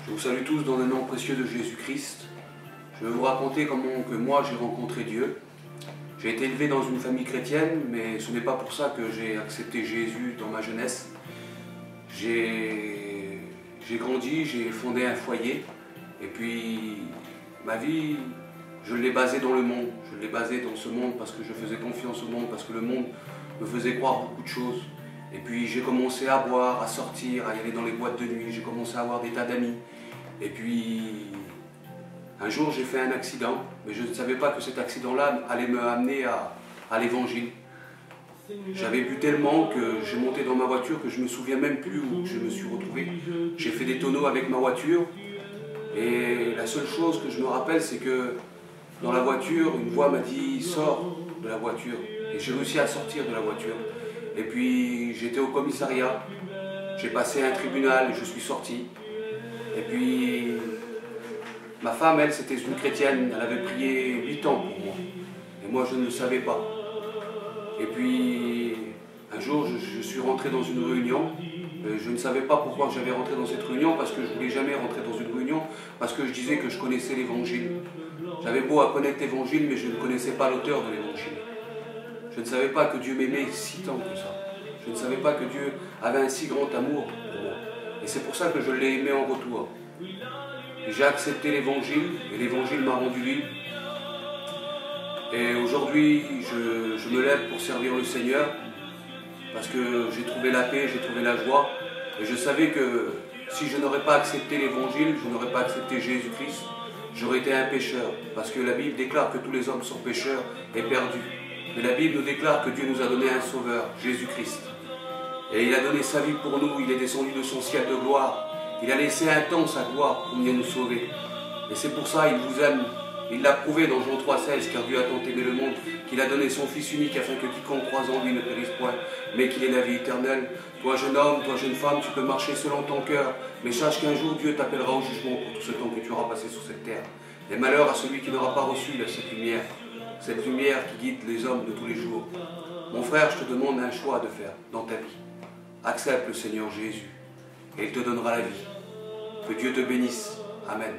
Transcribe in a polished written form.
Je vous salue tous dans le nom précieux de Jésus-Christ. Je vais vous raconter comment que moi j'ai rencontré Dieu. J'ai été élevé dans une famille chrétienne, mais ce n'est pas pour ça que j'ai accepté Jésus dans ma jeunesse. J'ai grandi, j'ai fondé un foyer, et puis ma vie, je l'ai basée dans le monde. Je l'ai basée dans ce monde parce que je faisais confiance au monde, parce que le monde me faisait croire beaucoup de choses. Et puis j'ai commencé à boire, à sortir, à y aller dans les boîtes de nuit, j'ai commencé à avoir des tas d'amis. Et puis un jour j'ai fait un accident, mais je ne savais pas que cet accident-là allait me amener à l'évangile. J'avais bu tellement que j'ai monté dans ma voiture que je ne me souviens même plus où je me suis retrouvé. J'ai fait des tonneaux avec ma voiture et la seule chose que je me rappelle, c'est que dans la voiture, une voix m'a dit « Sors de la voiture ». Et j'ai réussi à sortir de la voiture. Et puis j'étais au commissariat, j'ai passé un tribunal et je suis sorti. Et puis ma femme, elle, c'était une chrétienne, elle avait prié 8 ans pour moi. Et moi, je ne le savais pas. Et puis un jour, je suis rentré dans une réunion. Je ne savais pas pourquoi j'avais rentré dans cette réunion, parce que je ne voulais jamais rentrer dans une réunion, parce que je disais que je connaissais l'évangile. J'avais beau à connaître l'évangile, mais je ne connaissais pas l'auteur de l'évangile. Je ne savais pas que Dieu m'aimait si tant que ça. Je ne savais pas que Dieu avait un si grand amour pour moi. Et c'est pour ça que je l'ai aimé en retour. J'ai accepté l'évangile, et l'évangile m'a rendu libre. Et aujourd'hui, je me lève pour servir le Seigneur, parce que j'ai trouvé la paix, j'ai trouvé la joie. Et je savais que si je n'aurais pas accepté l'évangile, je n'aurais pas accepté Jésus-Christ, j'aurais été un pécheur. Parce que la Bible déclare que tous les hommes sont pécheurs et perdus. Mais la Bible nous déclare que Dieu nous a donné un sauveur, Jésus-Christ. Et il a donné sa vie pour nous, il est descendu de son ciel de gloire. Il a laissé un temps sa gloire pour venir nous sauver. Et c'est pour ça qu'il vous aime. Il l'a prouvé dans Jean 3,16, car Dieu a tant aimé le monde, qu'il a donné son Fils unique afin que quiconque croise en lui ne périsse point, mais qu'il ait la vie éternelle. Toi jeune homme, toi jeune femme, tu peux marcher selon ton cœur, mais sache qu'un jour Dieu t'appellera au jugement pour tout ce temps que tu auras passé sur cette terre. Et malheur à celui qui n'aura pas reçu cette lumière qui guide les hommes de tous les jours. Mon frère, je te demande un choix de faire dans ta vie. Accepte le Seigneur Jésus, et il te donnera la vie. Que Dieu te bénisse. Amen.